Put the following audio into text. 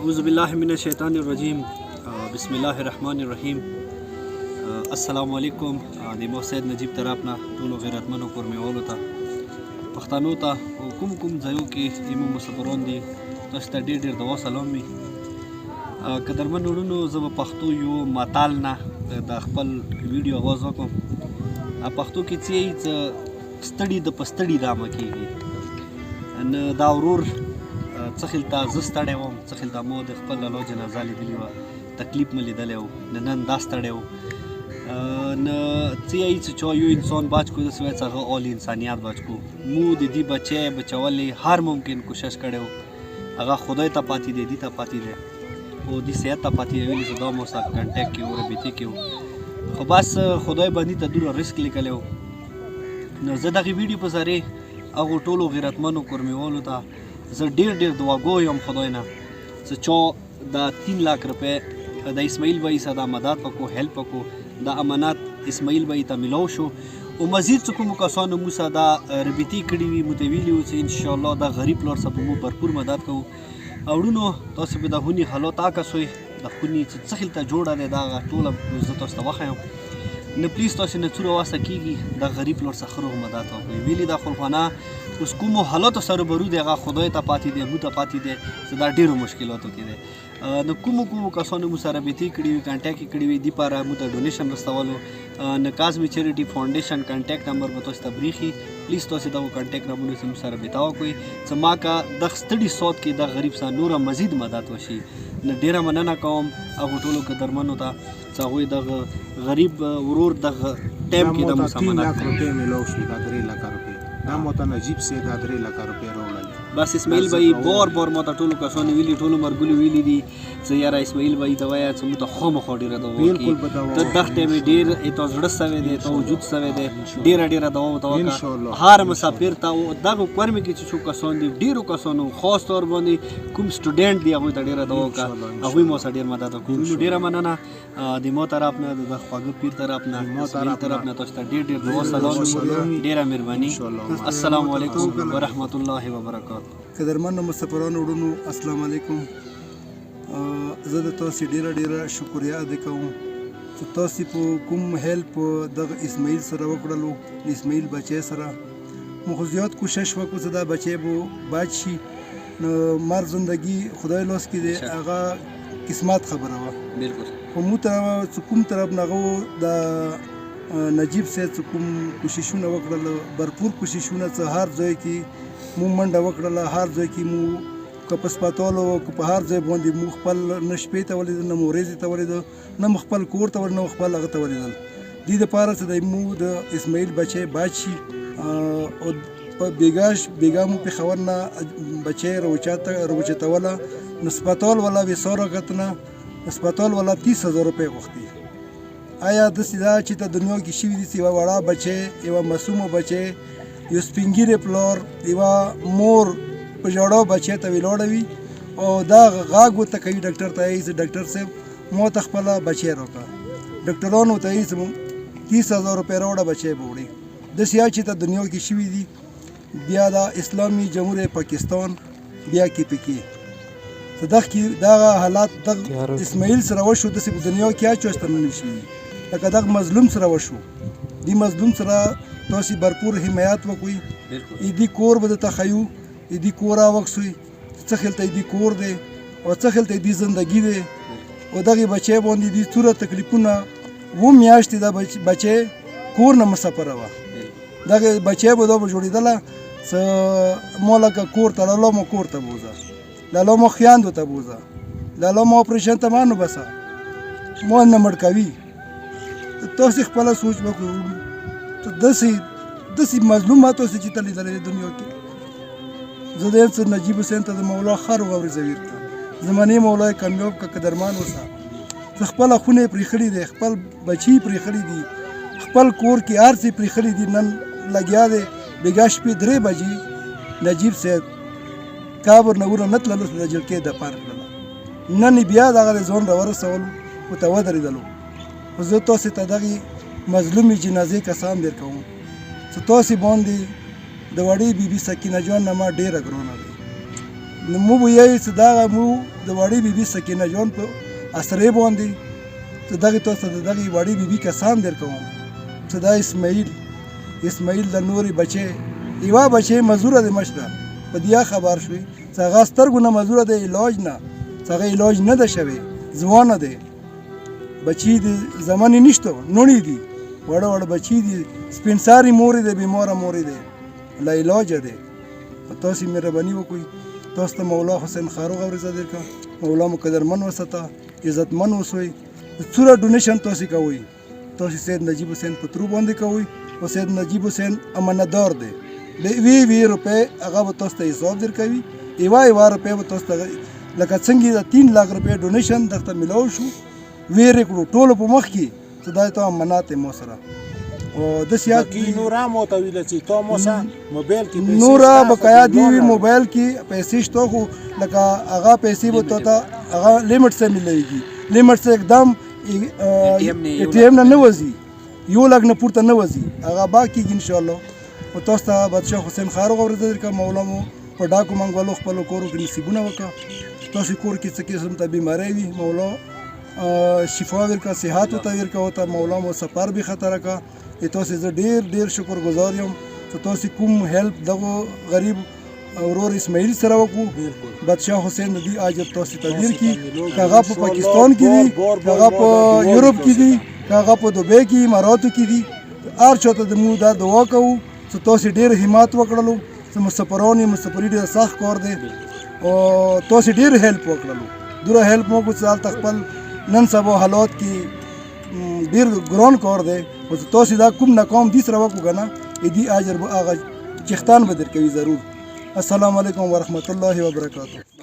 अऊज़ु बिल्लाहि मिनश शैतानिर रजीम बिस्मिल्लाहिर्रहमानिर्रहीम। अस्सलामु अलैकुम د مو سید نجیب طرف نه ټولو غیرتمنو کورمیوالو ته پښتنو ته او کوم ځایو کې زموږ مسافران دي تاسو ته ډېر دوا سلام وي. قدرمن وروڼو زه به پښتو یو متل نه د خپل ویډیو آغاز وکړم. پښتو کې څه یې ستړي د په ستړي رامه کېږي نه دا ورور څه خلته زه ستړی وم څه خلته مو د خپل الله جنازه لیدلې وه تکلیف مې لیدلی و نن دا ستړی و نه څه یې چې چا یو انسان بچ کو داسې وایي چې هغه اول انسانیت بچ کو مو د دې بچی بچولې هر ممکن کوشش کړی و هغه خدای ته پاتې دی دې ته پاتې دی او دې صحت ته پاتې دی ویلي چې دا مو سره کنټیکټ کې و رابطې کې و خو بس خدای باندې ته دومره رسک لیکلی و. نو زه دغې ویډیو په ذریعې هغو ټولو غیرتمنو کورمیوالو ته زه ډېر دعاګو یم خدای نه چې چا دا 3 लाख روپۍ د اسماعیل بھائی سره دا مدد وکړو هیلپ وکړو دا امانت اسماعیل بھائی ته میلاو شو او مزید چې کومو کسانو مو سره دا رابطې کړي وي مو ته ویلي وو چې انشاءالله دا غریب لور سره به مو بھرپور مدد کوو. وروڼو تاسو به د هونې حالات عکس وئ د خونې چې څه خلته جوړه دی دا هغه ټوله زه تاسو ته وښیم نه پلیز تاسو نه څوره واسه کېږي د غریب لور څخه روغ مدد وکړئ. ویلي دا خلخانه اوس کومو حالاتو سره روبرو دی هغه خدای ته پاتې دی مو ته پاتې دی چې دا ډېرو مشکلاتو کې دی. د کومو کسانو مو سره رابطې کړي وي کنټیکټ یې کړي وي دې پاره مو ته ډونیشن رسولو نه کاظمي چیریټي فاونډیشن کنټیکټ نمبر به تاسو ته برېښي پلیز تاسو دغو کنټیکټ نمبرونو سره مو سره رابطه وکړئ چې ما که دغه ستړي صوت کې د غریب سره نوره مزید مدد وشي. نه ډېره مننه کوم هغو ټولو قدرمنو ته چې هغوی دغه غریب ورور دغه ټایم کې د مو سره مدد روپۍ میلاو شوي دا 3 लाख روپۍ دا مو ته نجیب صاحب دا 3 लाख روپۍ راوړلې. بس اسماعیل بھائی بار ما ته ټولو کسانو ویلي ټولو مرګلو ویلي دي چې یاره اسماعیل بھائی ته وایه چې موږ ته خامخا ډېره دوا وکړي ته دغه ټایم یې ډېر تا زړه سوی دی تا وجود سوی دی ډېره دوا ورته وکړه هر مسافر ته دغه کورمې کې چې څو کسان دي ډېرو کسانو خاص طور باندې کوم سټوډنټ دي هغوی ته ډېره دوا وکړه هغوی مو سره ډېر مدد وکړو. ډېره مننه د مو طرف نه د خواږه پیر طرف نه اسماعیل طرف نه تاسو ته ډېر دعا سلام ډېره مهرباني. السلام علیکم ورحمت الله وبرکاته. قدرمن مسافرانو وروڼو السلام علیکم. زه د تاسو ډیره شکریا ادا کوم چې تاسو په کوم هیلپ دغه اسماعیل سره وکړلو اسماعیل بچی سره مو زیات کوشش وکړو چې دا بچی به بچ شي نو مر زندگی خدای لاس کې دی هغه قسمت خبره وه بالکل خو مو ته کوم طرف نه هغه د نجیب صاحب کوم کوششونه وکړل بھرپور کوششونه چې هر ځای کې مو منډه وکړله هر ځای کې مو که په سپتالو که په هر ځای باندې مو خپل نه شپې ته ولیدل نه مو ورځې ته ولیدل نه مو خپل کور ته ورنه خپل هغه ته ولیدل دې دپاره چې د مو د اسماعیل بچی بچ شي او په بیګا مو پېښور نه بچی راوچتوله نو سپتال والا ویسا راکتنه سپتال والا 30,000 روپۍ غوښتي. آیا داسې دا چې ته دنیا کې شوي دي چې یوه وړه بچی یوه معصومه بچی یو سپین پلار یوه مور په ژړا بچی ته ولاړه وي او دا غږ ورته کوي ډاکټر ته یې چې ډاکټر صاحب ما ته خپله بچی راکړه ډاکټرانو ته یې چې 30,000 روپۍ راوړه بچی به وړي. داسې چې ته دنیا کې شوي دي بیا د اسلامي جمهوریت پاکستان بیا کې پکې دغه حالات دغه اسماعیل سره وشو داسې په دنیا کې هر چا سره نه شوي لکه دغه مظلوم سره وشو دې مظلوم سره تاسو بھرپور حمایت وکړئ. دې کور به درته ښیو دې کور راوکسئ څه خلته دې کور دی او څه خلته دې زندګي دی او دغې بچی باندې دې څومره تکلیفونه 2 میاشتې دا بچی کور نه مسافره وه دغه بچی به دا به جوړېدله څه ما لکه کور ته لالا ما کور ته بوځه لالا ما خیاندو ته بوځه لالا ما اپریشن ته ما نو بسه ما نه مړ کوي. تاسو خپله سوچ وکړو داسې مظلومات اوسې چې ته لیدلی دنیا کې زه د یم نجیب حسین ته د مولا خر واورځوي زمانې مولا یې کامیاب که قدرمان اوسه زه خپله خونه یې پرېښلي دی خپل بچي یې پرېښلي دي خپل کور کې هر څه یې پرېښلي دي نن لګیا دی بېګا شپې 3 بجې نجیب صاحب کابر نه ونه نه تللو د جلکې د پار کړله نن یې بیا دغه د ځان راورسولو ورته ودرېدلو خو زه تاسې ته دغې مظلومې جنازې کسان در کوم چې تاسې باندې د وړې بیبي سکینه جان نه ما ډېره ګرانه دی نو مو به یې چې دغه مو د وړې بیبي سکینه جان په اسرې باندې چې دغه تاسو د دغه وړې بیبي کسان در کوم چې دا اسماعیل د نورې بچی یوه بچی مزوره د مشره په دیا خبر شوي چې هغه سترګو نه مزوره د علاج نه چې هغه علاج نه ده شوی ځوانه دی بچی د زمانې نشته نوڼې دي وړه وړه بچی دي سپین ساري مورې دی بیماره مورې دی لا علاجه دی تاسو مهرباني وکړئ تاسو ته مولا حسین خاروق اورېزه درکړه مولا مو قدرمن وساته عزتمن اوسئ څومره ډونیشن تاسو کوئ تاسو سید نجیب حسین په ترو باندې کوئ او سید نجیب حسین امانتدار دی د 20 روپۍ هغه به تاسو ته حساب درکوي یوه روپۍ به تاسو ته لکه څنګه د 3 लाख روپۍ ډونیشن درته ملاو شو ویرې کړو ټولو په مخ کې چې دا ته امانت مو سره او د سیاق کی نورا مو ته ویل چې تو مو سره موبایل کې پیسې نورا بقایا دی موبایل کې پیسې شته خو لکه هغه پیسې به ته هغه لیمټ سے ملېږي لیمټ سے एकदम ATM نه وځي 1 लाख نه پورته نه وځي هغه باقي ان شاء الله او تاسو ته بادشاہ حسین خاروق اورېدل کا مولا مو په ډاکو منګولو خپل کورو کې نصیبونه وکړه تاسو کور کې څه قسم ته بیماری وي مولا شفا ورکا صحت ته ورکا وته مولا مو سفر به خطر کا تاسو زه ډیر شکر گزار یم چې تاسو کوم هیلپ دغه غریب اورور اسماعیل سره وکړو بادشاہ حسین نبی اجر تاسو تدبیر کی هغه په پاکستان کې دي هغه په یورپ کې دي هغه په دوبۍ کې اماراتو کې دي هر چاته د مو دا دعا کوو چې تاسو ډیر همت وکړلو چې مسافرونی ډیر سخت کار دی او تاسو ډیر هیلپ وکړلو دوره هیلپ مو کو سال خپل نن سبا حالات کې ډیر ګران کار دی او تاسو دا کوم ناکام دي سره وکړو کنه دې اجر به هغه چختان به درکوي ضرور السلام علیکم ورحمت الله وبرکاته